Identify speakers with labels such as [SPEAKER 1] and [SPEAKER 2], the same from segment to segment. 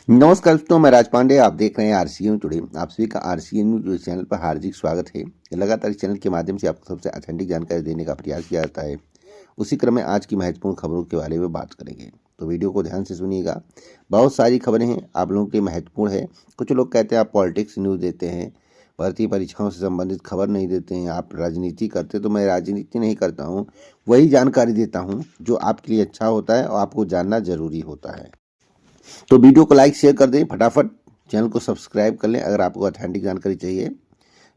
[SPEAKER 1] नमस्कार दोस्तों, मैं राज पांडे। आप देख रहे हैं आरसीएन टुडे। आप सभी का आरसीएन न्यूज चैनल पर हार्दिक स्वागत है। लगातार इस चैनल के माध्यम से आपको सबसे ऑथेंटिक जानकारी देने का प्रयास किया जाता है। उसी क्रम में आज की महत्वपूर्ण खबरों के बारे में बात करेंगे, तो वीडियो को ध्यान से सुनिएगा। बहुत सारी खबरें हैं, आप लोगों के लिए महत्वपूर्ण है। कुछ लोग कहते हैं आप पॉलिटिक्स न्यूज़ देते हैं, भर्ती परीक्षाओं से संबंधित खबर नहीं देते हैं, आप राजनीति करते। तो मैं राजनीति नहीं करता हूँ, वही जानकारी देता हूँ जो आपके लिए अच्छा होता है और आपको जानना जरूरी होता है। तो वीडियो को लाइक शेयर कर दें फटाफट, चैनल को सब्सक्राइब कर लें अगर आपको ऑथेंटिक जानकारी चाहिए।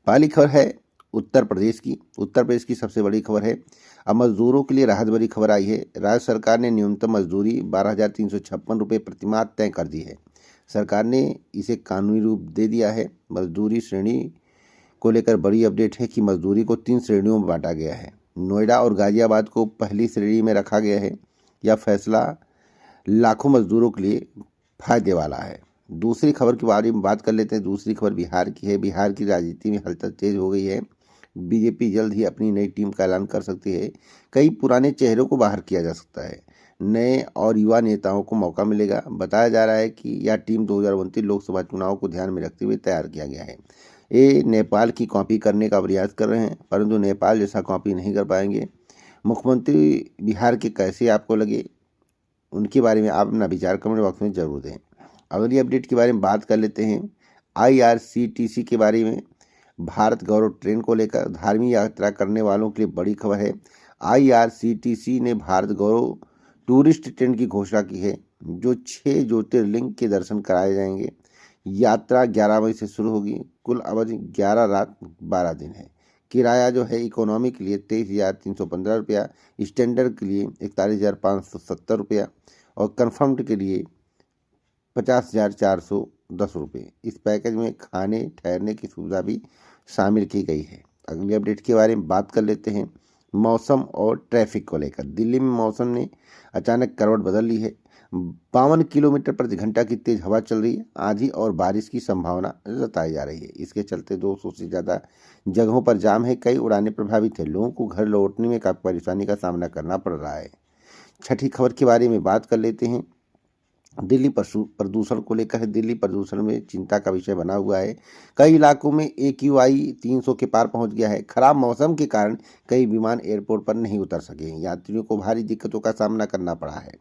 [SPEAKER 1] पहली खबर है उत्तर प्रदेश की। उत्तर प्रदेश की सबसे बड़ी खबर है, अब मजदूरों के लिए राहत भरी खबर आई है। राज्य सरकार ने न्यूनतम मजदूरी 12,356 रुपये प्रतिमाह तय कर दी है। सरकार ने इसे कानूनी रूप दे दिया है। मजदूरी श्रेणी को लेकर बड़ी अपडेट है कि मजदूरी को 3 श्रेणियों में बांटा गया है। नोएडा और गाजियाबाद को पहली श्रेणी में रखा गया है। यह फैसला लाखों मजदूरों के लिए फायदे वाला है। दूसरी खबर के बारे में बात कर लेते हैं। दूसरी खबर बिहार की है। बिहार की राजनीति में हलचल तेज हो गई है। बीजेपी जल्द ही अपनी नई टीम का ऐलान कर सकती है। कई पुराने चेहरों को बाहर किया जा सकता है। नए और युवा नेताओं को मौका मिलेगा। बताया जा रहा है कि यह टीम 2029 लोकसभा चुनाव को ध्यान में रखते हुए तैयार किया गया है। ये नेपाल की कॉपी करने का प्रयास कर रहे हैं, परंतु नेपाल जैसा कॉपी नहीं कर पाएंगे। मुख्यमंत्री बिहार के कैसे आपको लगे, उनके बारे में आप अपना विचार कमेंट बॉक्स में जरूर दें। अगली अपडेट के बारे में बात कर लेते हैं। आईआरसीटीसी के बारे में भारत गौरव ट्रेन को लेकर धार्मिक यात्रा करने वालों के लिए बड़ी खबर है। आईआरसीटीसी ने भारत गौरव टूरिस्ट ट्रेन की घोषणा की है, जो 6 ज्योतिर्लिंग के दर्शन कराए जाएंगे। यात्रा 11 मई से शुरू होगी। कुल अवधि 11 रात 12 दिन है। किराया जो है इकोनॉमी के लिए 23,315 रुपया, स्टैंडर्ड के लिए 41,570 रुपया और कन्फर्म्ड के लिए 50,410 रुपये। इस पैकेज में खाने ठहरने की सुविधा भी शामिल की गई है। अगली अपडेट के बारे में बात कर लेते हैं। मौसम और ट्रैफिक को लेकर दिल्ली में मौसम ने अचानक करवट बदल ली है। 52 किलोमीटर प्रति घंटा की तेज हवा चल रही है। आंधी और बारिश की संभावना जताई जा रही है। इसके चलते 200 से ज़्यादा जगहों पर जाम है। कई उड़ानें प्रभावित है। लोगों को घर लौटने में काफ़ी परेशानी का सामना करना पड़ रहा है। छठी खबर के बारे में बात कर लेते हैं। दिल्ली प्रदूषण को लेकर है। दिल्ली प्रदूषण में चिंता का विषय बना हुआ है। कई इलाकों में AQI 300 के पार पहुंच गया है। खराब मौसम के कारण कई विमान एयरपोर्ट पर नहीं उतर सके। यात्रियों को भारी दिक्कतों का सामना करना पड़ा है।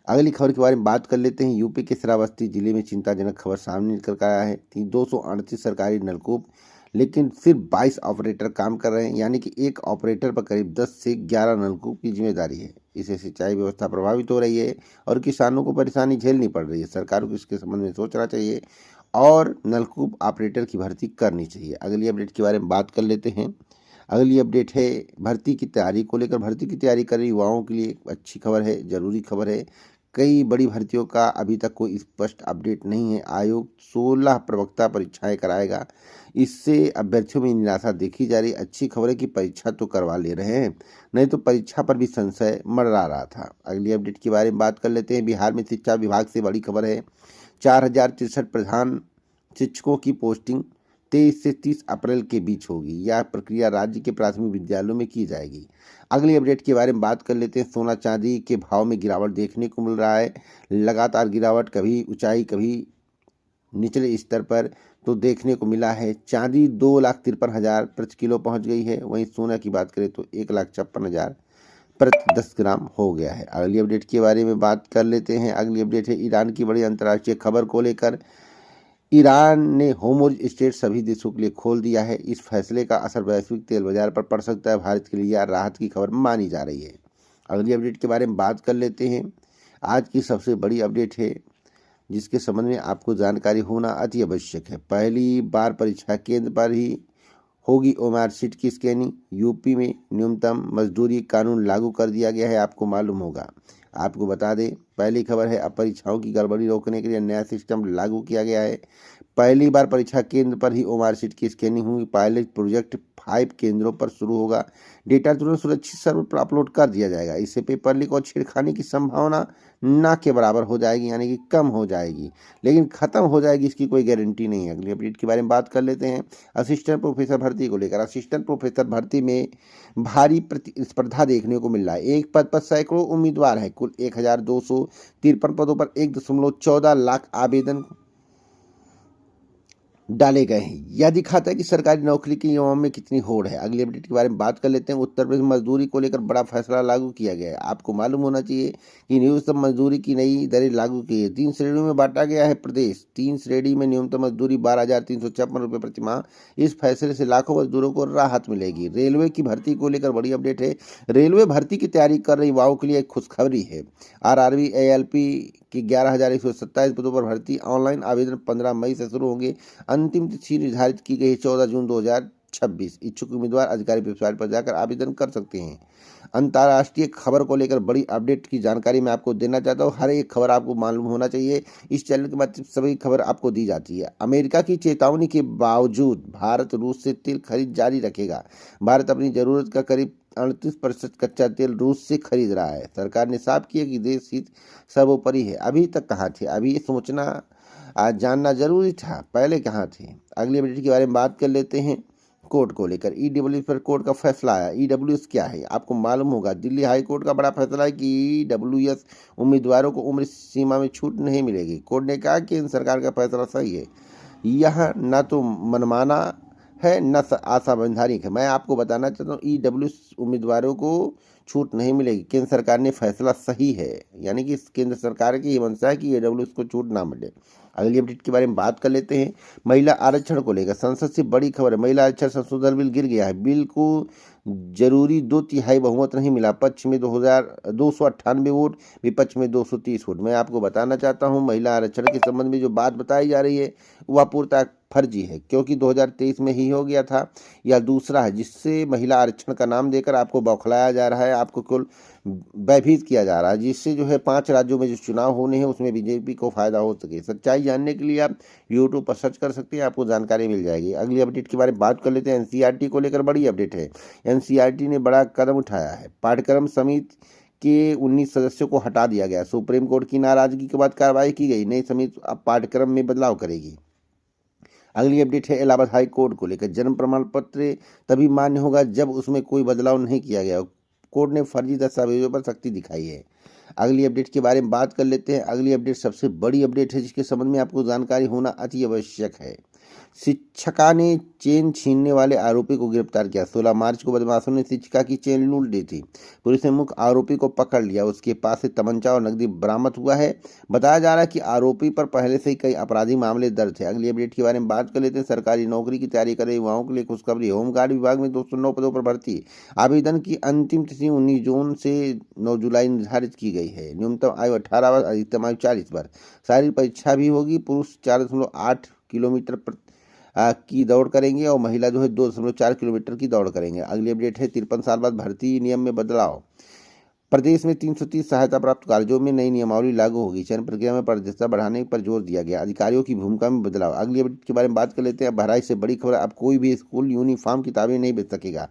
[SPEAKER 1] अगली खबर के बारे में बात कर लेते हैं। यूपी के श्रावस्ती जिले में चिंताजनक खबर सामने निकल कर आया है। 238 सरकारी नलकूप, लेकिन सिर्फ 22 ऑपरेटर काम कर रहे हैं, यानी कि एक ऑपरेटर पर करीब 10 से 11 नलकूप की जिम्मेदारी है। इससे सिंचाई व्यवस्था प्रभावित हो रही है और किसानों को परेशानी झेलनी पड़ रही है। सरकार को इसके संबंध में सोचना चाहिए और नलकूप ऑपरेटर की भर्ती करनी चाहिए। अगली अपडेट के बारे में बात कर लेते हैं। अगली अपडेट है भर्ती की तैयारी को लेकर। भर्ती की तैयारी कर रहे युवाओं के लिए अच्छी खबर है, जरूरी खबर है। कई बड़ी भर्तियों का अभी तक कोई स्पष्ट अपडेट नहीं है। आयोग 16 प्रवक्ता परीक्षाएं कराएगा। इससे अभ्यर्थियों में निराशा देखी जा रही। अच्छी खबर है कि परीक्षा तो करवा ले रहे हैं, नहीं तो परीक्षा पर भी संशय मंडरा रहा था। अगली अपडेट के बारे में बात कर लेते हैं। बिहार में शिक्षा विभाग से बड़ी खबर है। 4,063 प्रधान शिक्षकों की पोस्टिंग 23 से 30 अप्रैल के बीच होगी। यह प्रक्रिया राज्य के प्राथमिक विद्यालयों में की जाएगी। अगली अपडेट के बारे में बात कर लेते हैं। सोना चांदी के भाव में गिरावट देखने को मिल रहा है। लगातार गिरावट, कभी ऊंचाई कभी निचले स्तर पर तो देखने को मिला है। चांदी 2,53,000 प्रति किलो पहुंच गई है। वहीं सोना की बात करें तो 1,56,000 प्रति 10 ग्राम हो गया है। अगली अपडेट के बारे में बात कर लेते हैं। अगली अपडेट है ईरान की बड़ी अंतर्राष्ट्रीय खबर को लेकर। ईरान ने होर्मुज स्ट्रेट सभी देशों के लिए खोल दिया है। इस फैसले का असर वैश्विक तेल बाजार पर पड़ सकता है। भारत के लिए यह राहत की खबर मानी जा रही है। अगली अपडेट के बारे में बात कर लेते हैं। आज की सबसे बड़ी अपडेट है, जिसके संबंध में आपको जानकारी होना अति आवश्यक है। पहली बार परीक्षा केंद्र पर ही होगी ओएमआर शीट की स्कैनिंग। यूपी में न्यूनतम मजदूरी कानून लागू कर दिया गया है, आपको मालूम होगा। आपको बता दें, पहली खबर है, अब परीक्षाओं की गड़बड़ी रोकने के लिए नया सिस्टम लागू किया गया है। पहली बार परीक्षा केंद्र पर ही ओएमआर शीट की स्कैनिंग हुई। पायलट प्रोजेक्ट 5 केंद्रों पर शुरू होगा। डेटा तुरंत सुरक्षित सर्वर पर अपलोड कर दिया जाएगा। इससे पेपर लीक और छेड़खानी की संभावना ना के बराबर हो जाएगी, यानी कि कम हो जाएगी, लेकिन ख़त्म हो जाएगी इसकी कोई गारंटी नहीं है। अगली अपडेट के बारे में बात कर लेते हैं असिस्टेंट प्रोफेसर भर्ती को लेकर। असिस्टेंट प्रोफेसर भर्ती में भारी प्रतिस्पर्धा देखने को मिल रहा है। एक पद पर सैकड़ों उम्मीदवार हैं। कुल 1253 पदों पर 1.14 लाख आवेदन डाले गए हैं। यह दिखाता है कि सरकारी नौकरी की युवाओं में कितनी होड़ है। अगली अपडेट के बारे में बात कर लेते हैं। उत्तर प्रदेश में मजदूरी को लेकर बड़ा फैसला लागू किया गया है। आपको मालूम होना चाहिए कि न्यूनतम मजदूरी की नई दरें लागू की है। 3 श्रेणियों में बांटा गया है प्रदेश। 3 श्रेणी में न्यूनतम मजदूरी 12,356 रुपये प्रति माह। इस फैसले से लाखों मजदूरों को राहत मिलेगी। रेलवे की भर्ती को लेकर बड़ी अपडेट है। रेलवे भर्ती की तैयारी कर रही युवाओं के लिए एक खुशखबरी है। आरआरबी एएलपी की 11,127 पदों पर भर्ती। ऑनलाइन आवेदन 15 मई से शुरू होंगे। अंतिम तिथि निर्धारित की गई है 14 जून 2026। इच्छुक उम्मीदवार अधिकारी वेबसाइट पर जाकर आवेदन कर सकते हैं। अंतर्राष्ट्रीय खबर को लेकर बड़ी अपडेट की जानकारी मैं आपको देना चाहता हूँ। हर एक खबर आपको मालूम होना चाहिए। इस चैनल के माध्यम से सभी खबर आपको दी जाती है। अमेरिका की चेतावनी के बावजूद भारत रूस से तेल खरीद जारी रखेगा। भारत अपनी जरूरत का करीब 38% कच्चा तेल रूस से खरीद रहा है। सरकार ने साफ किया कि देश हित सर्वोपरि है। अभी तक कहाँ थे? अभी ये सोचना आज जानना जरूरी था, पहले कहाँ थे? अगली अपडेट के बारे में बात कर लेते हैं। कोर्ट को लेकर ईडब्ल्यूएस पर कोर्ट का फैसला आया। ईडब्ल्यूएस क्या है आपको मालूम होगा। दिल्ली हाई कोर्ट का बड़ा फैसला है कि ईडब्ल्यूएस उम्मीदवारों को उम्र सीमा में छूट नहीं मिलेगी। कोर्ट ने कहा कि केंद्र सरकार का फैसला सही है। यह न तो मनमाना है न असंवैधानिक है। मैं आपको बताना चाहता हूँ ईडब्ल्यूएस उम्मीदवारों को छूट नहीं मिलेगी। केंद्र सरकार ने फैसला सही है, यानी कि केंद्र सरकार की ये मंशा है कि ईडब्ल्यूएस को छूट ना मिले। अगली अपडेट के बारे में बात कर लेते हैं। महिला आरक्षण को लेकर संसद से बड़ी खबर है। महिला आरक्षण संशोधन बिल गिर गया है। बिल को जरूरी 2/3 बहुमत नहीं मिला। पक्ष में 298 वोट, विपक्ष में 230 वोट। मैं आपको बताना चाहता हूं महिला आरक्षण के संबंध में जो बात बताई जा रही है वह पूर्णतः फर्जी है, क्योंकि 2023 में ही हो गया था। यह दूसरा है जिससे महिला आरक्षण का नाम देकर आपको बौखलाया जा रहा है, आपको कुल भयभीत किया जा रहा है, जिससे जो है 5 राज्यों में जो चुनाव होने हैं उसमें बीजेपी को फायदा हो सके। सच्चाई जानने के लिए आप यूट्यूब पर सर्च कर सकते हैं, आपको जानकारी मिल जाएगी। अगली अपडेट के बारे में बात कर लेते हैं। एनसीईआरटी को लेकर बड़ी अपडेट है। एनसीईआरटी ने बड़ा कदम उठाया है। पाठ्यक्रम समिति के 19 सदस्यों को हटा दिया गया। सुप्रीम कोर्ट की नाराजगी के बाद कार्रवाई की गई। नई समिति अब पाठ्यक्रम में बदलाव करेगी। अगली अपडेट है इलाहाबाद हाई कोर्ट को लेकर। जन्म प्रमाण पत्र तभी मान्य होगा जब उसमें कोई बदलाव नहीं किया गया। कोर्ट ने फर्जी दस्तावेजों पर सख्ती दिखाई है। अगली अपडेट के बारे में बात कर लेते हैं। अगली अपडेट सबसे बड़ी अपडेट है जिसके संबंध में आपको जानकारी होना अति आवश्यक है। शिक्षिका ने चेन छीनने वाले आरोपी को गिरफ्तार किया। 16 मार्च को बदमाशों ने शिक्षिका की चेन लूट ली थी। पुलिस ने मुख्य आरोपी को पकड़ लिया। उसके पास से तमंचा और नकदी बरामद हुआ है। बताया जा रहा है कि आरोपी पर पहले से ही कई आपराधिक मामले दर्ज थे। अगली अपडेट के बारे में बात कर लेते हैं। सरकारी नौकरी की तैयारी कर रहे युवाओं के लिए खुशखबरी। होमगार्ड विभाग में 209 पदों पर भर्ती। आवेदन की अंतिम तिथि 19 जून से 9 जुलाई निर्धारित की गई है। न्यूनतम आयु 18 वर्ष, अधिकतम आयु 40 वर्ष। शारीरिक परीक्षा भी होगी। पुरुष 4.8 किलोमीटर की दौड़ करेंगे और महिला जो है 2.4 किलोमीटर की दौड़ करेंगे। अगली अपडेट है 53 साल बाद भर्ती नियम में बदलाव। प्रदेश में 330 सहायता प्राप्त कॉलेजों में नई नियमावली लागू होगी। चयन प्रक्रिया में पारदर्शिता बढ़ाने पर जोर दिया गया। अधिकारियों की भूमिका में बदलाव। अगली अपडेट के बारे में बात कर लेते हैं। बहराइच से बड़ी खबर। अब कोई भी स्कूल यूनिफॉर्म किताबें नहीं बेच सकेगा।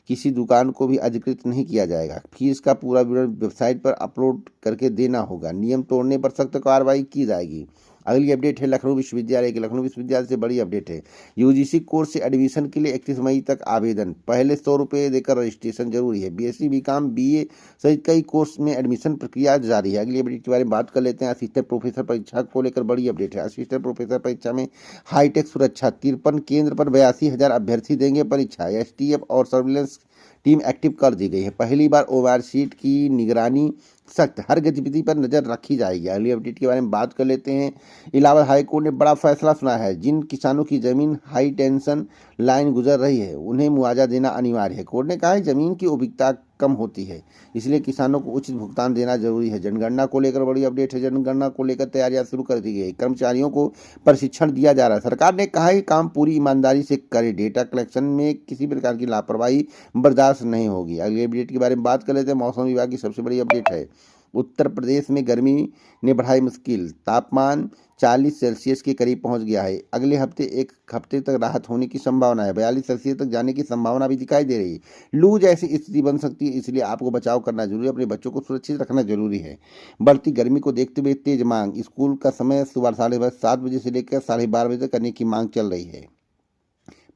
[SPEAKER 1] किसी दुकान को भी अधिकृत नहीं किया जाएगा। फीस का पूरा विवरण वेबसाइट पर अपलोड करके देना होगा। नियम तोड़ने पर सख्त कार्रवाई की जाएगी। अगली अपडेट है लखनऊ विश्वविद्यालय की। लखनऊ विश्वविद्यालय से बड़ी अपडेट है। यूजीसी कोर्स से एडमिशन के लिए 31 मई तक आवेदन। पहले 100 रुपये देकर रजिस्ट्रेशन जरूरी है। बीएससी बीकॉम बीए सहित कई कोर्स में एडमिशन प्रक्रिया जारी है। अगली अपडेट के बारे में बात कर लेते हैं। असिस्टेंट प्रोफेसर परीक्षा को लेकर बड़ी अपडेट है। असिस्टेंट प्रोफेसर परीक्षा में हाईटेक सुरक्षा। 53 केंद्र पर 82,000 अभ्यर्थी देंगे परीक्षा। एसटीएफ और सर्विलेंस टीम एक्टिव कर दी गई है। पहली बार ओवरसीट की निगरानी सख्त। हर गतिविधि पर नजर रखी जाएगी। अगली अपडेट के बारे में बात कर लेते हैं। इलाहाबाद हाई कोर्ट ने बड़ा फैसला सुनाया है। जिन किसानों की जमीन हाई टेंशन लाइन गुजर रही है उन्हें मुआवजा देना अनिवार्य है। कोर्ट ने कहा है जमीन की उपयोगिता कम होती है, इसलिए किसानों को उचित भुगतान देना जरूरी है। जनगणना को लेकर बड़ी अपडेट है। जनगणना को लेकर तैयारियां शुरू कर दी गई। कर्मचारियों को प्रशिक्षण दिया जा रहा है। सरकार ने कहा है काम पूरी ईमानदारी से करे। डेटा कलेक्शन में किसी प्रकार की लापरवाही बर्दाश्त नहीं होगी। अगली अपडेट के बारे में बात कर लेते हैं। मौसम विभाग की सबसे बड़ी अपडेट है। उत्तर प्रदेश में गर्मी ने बढ़ाई मुश्किल, तापमान 40 सेल्सियस के करीब पहुंच गया है। अगले हफ्ते एक हफ्ते तक राहत होने की संभावना है, 42 सेल्सियस तक जाने की संभावना भी दिखाई दे रही है। लू जैसी स्थिति बन सकती है, इसलिए आपको बचाव करना जरूरी है, अपने बच्चों को सुरक्षित रखना जरूरी है। बढ़ती गर्मी को देखते हुए तेज मांग, स्कूल का समय सुबह 7:30 बजे से लेकर 12:30 बजे तक करने की मांग चल रही है।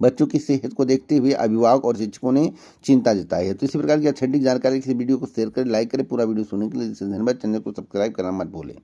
[SPEAKER 1] बच्चों की सेहत को देखते हुए अभिभावक और शिक्षकों ने चिंता जताई है। तो इसी प्रकार की ठंडी जानकारी की वीडियो को शेयर करें, लाइक करें। पूरा वीडियो सुनने के लिए धन्यवाद। चैनल को सब्सक्राइब करना मत भूलें।